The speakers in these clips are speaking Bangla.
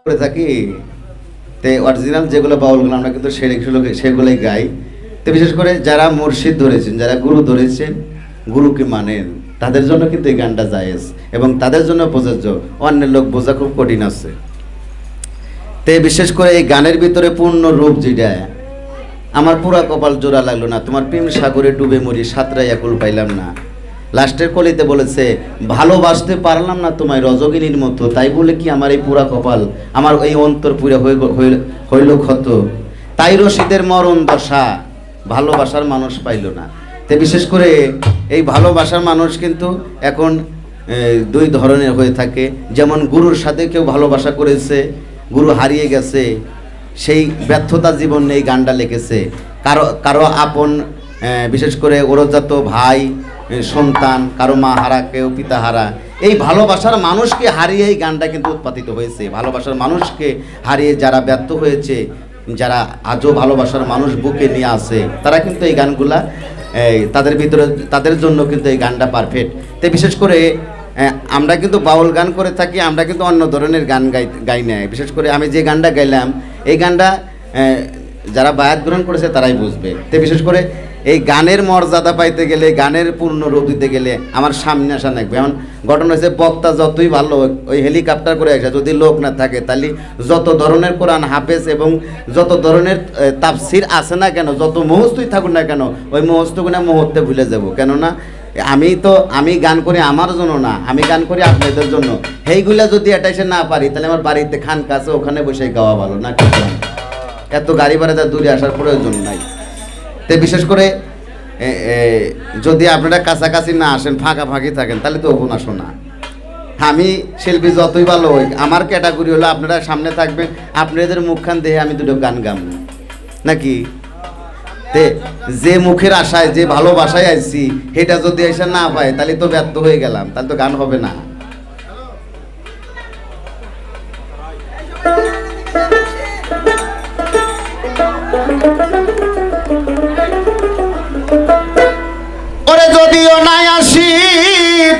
করে থাকি তে অরিজিনাল যেগুলো বাউলগুলো আমরা কিন্তু সেগুলোই গাই। তো বিশেষ করে যারা মুর্শিদ ধরেছেন, যারা গুরু ধরেছেন, গুরুকে মানেন, তাদের জন্য কিন্তু এই গানটা জায়েজ এবং তাদের জন্য প্রযোজ্য। অন্যের লোক বোঝা খুব কঠিন আছে। তে বিশেষ করে এই গানের ভিতরে পূর্ণ রূপ যেটা, আমার পুরা কপাল জোড়া লাগলো না, তোমার প্রেম সাগরে ডুবে মরি, সাঁতরাই একুল পাইলাম না। লাস্টের কলিতে বলেছে ভালোবাসতে পারলাম না তোমায় রজগিনীর মতো, তাই বলে কি আমার এই পুরা কপাল, আমার এই অন্তর পুরা হইল ক্ষত, তাই রশিদের মরণ দশা, ভালোবাসার মানুষ পাইল না। তো বিশেষ করে এই ভালোবাসার মানুষ কিন্তু এখন দুই ধরনের হয়ে থাকে। যেমন গুরুর সাথে কেউ ভালোবাসা করেছে, গুরু হারিয়ে গেছে, সেই ব্যর্থতা জীবন নিয়ে গানটা লিখেছে। কারো আপন বিশেষ করে ওরজাত ভাই সন্তান, কারো মা হারা, কেউ পিতা হারা, এই ভালোবাসার মানুষকে হারিয়ে এই গানটা কিন্তু উৎপাদিত হয়েছে। ভালোবাসার মানুষকে হারিয়ে যারা ব্যর্থ হয়েছে, যারা আজও ভালোবাসার মানুষ বুকে নিয়ে আসে, তারা কিন্তু এই গানগুলা তাদের ভিতরে, তাদের জন্য কিন্তু এই গানটা পারফেক্ট। তো বিশেষ করে আমরা কিন্তু বাউল গান করে থাকি, আমরা কিন্তু অন্য ধরনের গান গাই না। বিশেষ করে আমি যে গানটা গাইলাম, এই গানটা যারা বায়াত গ্রহণ করেছে তারাই বুঝবে। তো বিশেষ করে এই গানের মর্যাদা পাইতে গেলে, গানের পূর্ণ রূপ দিতে গেলে আমার সামনে আসা লাগবে। এমন ঘটনা হয়েছে, বক্তা যতই ভালো ওই হেলিকপ্টার করে আসে, যদি লোক না থাকে তাহলে যত ধরনের কোরআন হাফেজ এবং যত ধরনের তাফসির আছে না কেন, যত মুহূর্তই থাকুক না কেন, ওই মুহূর্তগুলো মুহূর্তে ভুলে যাব। কেননা আমি গান করি আমার জন্য না, আমি গান করি আপনাদের জন্য। সেইগুলা যদি এটা এসে না পারি, তাহলে আমার বাড়িতে খান কাছে ওখানে বসে গাওয়া ভালো না। এত গাড়ি ভাড়া দূরে আসার প্রয়োজন নাই। তো বিশেষ করে যদি আপনারা কাছাকাছি না আসেন, ফাঁকাফাঁকি থাকেন, তাহলে তো ওখানে আসো না। আমি শিল্পী যতই ভালো হই, আমার ক্যাটাগরি হলো আপনারা সামনে থাকবেন, আপনাদের মুখখান দেখে আমি দুটো গান গাম নাকি। তে যে মুখের আশায়, যে ভালোবাসায় আসছি, সেটা যদি এসে না পায়, তাহলে তো ব্যর্থ হয়ে গেলাম, তাহলে তো গান হবে না। ওরে যদিও নাই আসি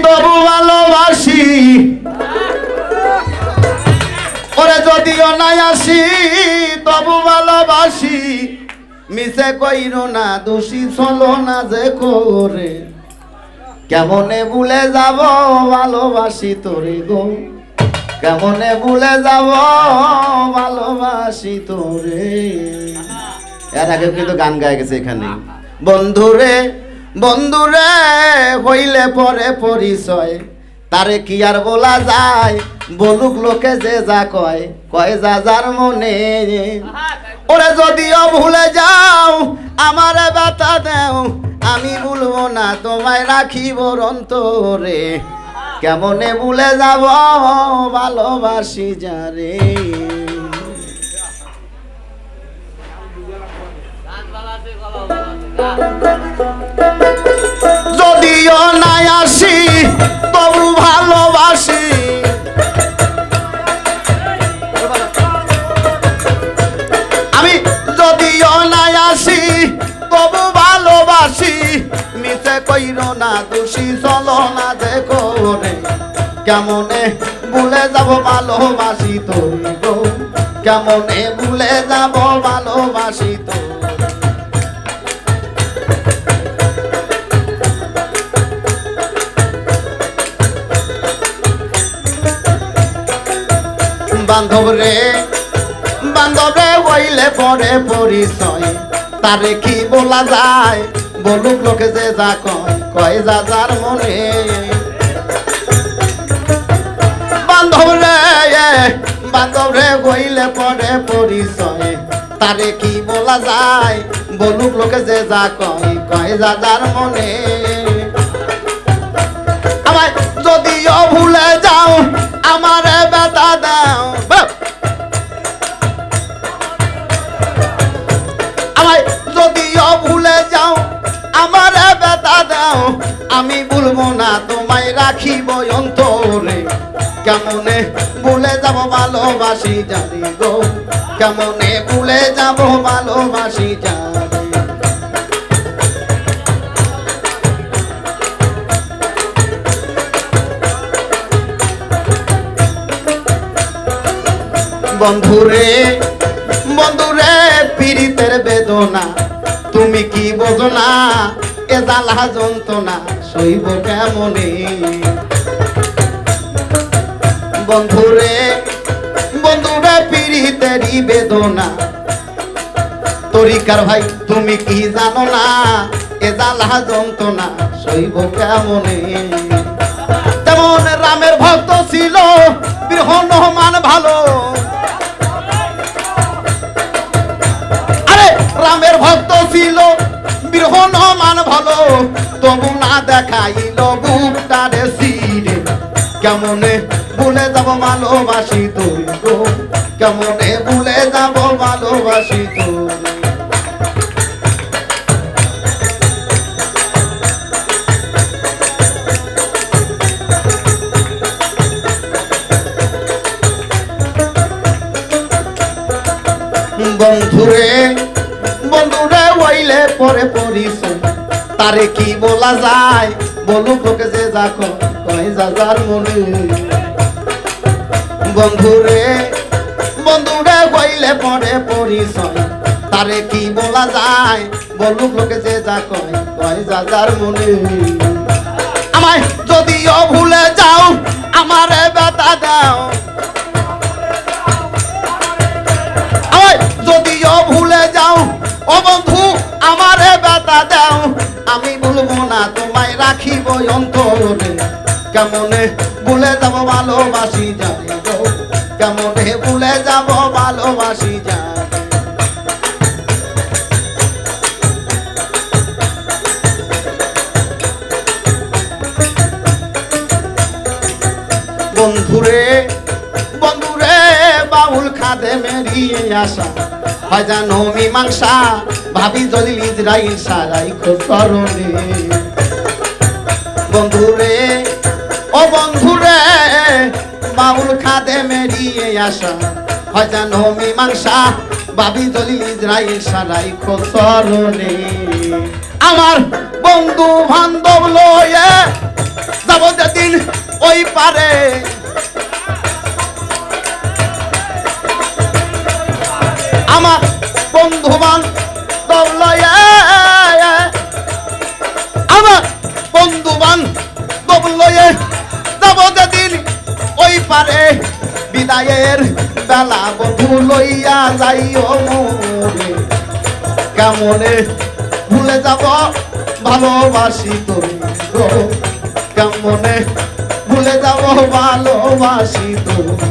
তবু ভালোবাসি, ওরে যদিও নাই আসি তবু ভালোবাসি, মিছে কইরো না দোষী চলো না যে করে, কেমনে ভুলে যাব ভালোবাসি তোরে গো, কেমনে ভুলে যাব ভালোবাসি তোরে। এর আগে কিন্তু গান গায়ে গেছে এখানে। বন্ধুরে বন্ধুরে হইলে পরে পরিচয়, তারে কি আর বলা যায়, বলুক লোকে যে যা কয়, কয় যা যার মনে। ওরে যদিও ভুলে যাও আমারে ব্যথা দেও, আমি ভুলবো না তোমায় রাখিব অন্তরে, কেমনে ভুলে যাব ভালোবাসি যারে। যদিও নাই আসি তবু ভালোবাসি, আমি যদিও নাই আসি তবু ভালোবাসি, মিছে কইরো না দোষী চলো না দেখো রে, কেমনে ভুলে যাব ভালোবাসি তোরে গো, কেমনে ভুলে যাব ভালোবাসি তোরে। বান্ধব রে হইলে পরে পরিচয়, তারে কি বলা যায়, বলুক লোকে যে যা কয়, কয় যা যার মনে। বান্ধব রে হইলে পরে পরিচয়, তারে কি বলা যায়, বলুক লোকে যে যা কয়, কয় যা যার মনে। আমায় যদিও ভুলে যাও আমারে ব্যথা দাও, আমায় যদিও ভুলে যাও আমারে ব্যথা দাও, আমি ভুলবো না তোমায় রাখিব অন্তরে, কেমনে ভুলে যাব ভালোবাসি জানি গো, কেমনে ভুলে যাব ভালোবাসি জানি। বন্ধুরে বন্ধুরে পীড়িতের বেদনা তুমি কি বোঝো না, এ জ্বালা যন্ত্রণা সইব কেমনে। বন্ধুরে বন্ধুরে পীড়িতেরই বেদনা তরিকার ভাই তুমি কি জানো না, এ জ্বালা যন্ত্রণা সইব কেমনে। যেমন রামের ভক্ত ছিল বীর হনুমান ভালো, আরে রামের ভক্ত ছিল বীর হনুমান ভালো, তবু না দেখাইল বুকটারে সিরে। কেমনে ভুলে যাব ভালোবাসি তোর গো, কেমনে ভুলে যাব ভালোবাসি তোর। বন্ধুরে বন্ধুরে ওইলে পরে পরিচয় তারে কি বলা যায়, বলুক লোকে যে যা কয় যা যার মনে। বন্ধুরে বন্ধুরে ওইলে পরে পরিচয় তারে কি বলা যায়, বলুক লোকে যে যা কয় যা যার মনে। আমায় যদিও ভুলে যাও আমারে ব্যথা দাও, যদিও ভুলে যাও ও বন্ধু আমারে ব্যথা দাও, আমি ভুলবো না তোমায় রাখিব অন্তরে। কেমনে ভুলে যাব ভালোবাসি জানি গো, কেমনে ভুলে যাব ভালোবাসি জানি। বন্ধুরে বন্ধুরে বাউল খাদে মেরিয়ে আসা হয় জানো মীমাংসা, ভাবি জলিল ইসরাইল সারাই খোসরণে। বন্ধুরে ও বন্ধুরে বাউল খাদে মেরিয়ে আসা হয় জানো মীমাংসা, ভাবি জলিল ইসরাইল সারাই খোসরণে। আমার বন্ধু বান্ধব লয়ে যাব যেদিন ওই পারে, আমার বন্ধু বান্ধব লয়ে আমার বন্ধু বান্ধব লয়ে যাব যেদিন ওই পারে, বিদায়ের বেলা বন্ধু লইয়া যাইও মোরে। কেমনে ভুলে যাব ভালোবাসি তোরে গো, কেমনে ভুলে যাব ভালোবাসি তোরে।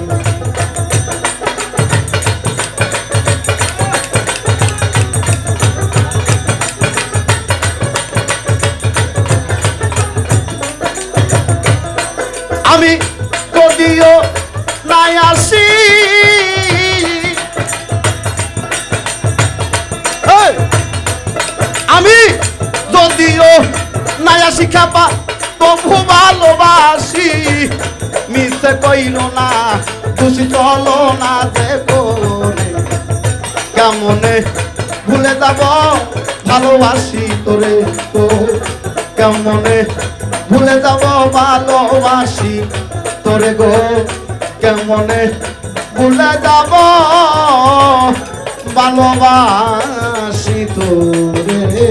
আমি যদিও নাই আসি আমি যদিও নাই আসি খাপা তবু ভালোবাসি, মিছে কইল না খুশি চলো না যে করে। কেমনে ভুলে যাব ভালোবাসি তোরে তো, কেমনে ভুলে যাব ভালোবাসি তোরে গো, কেমনে ভুলে যাব ভালোবাসি তোরে।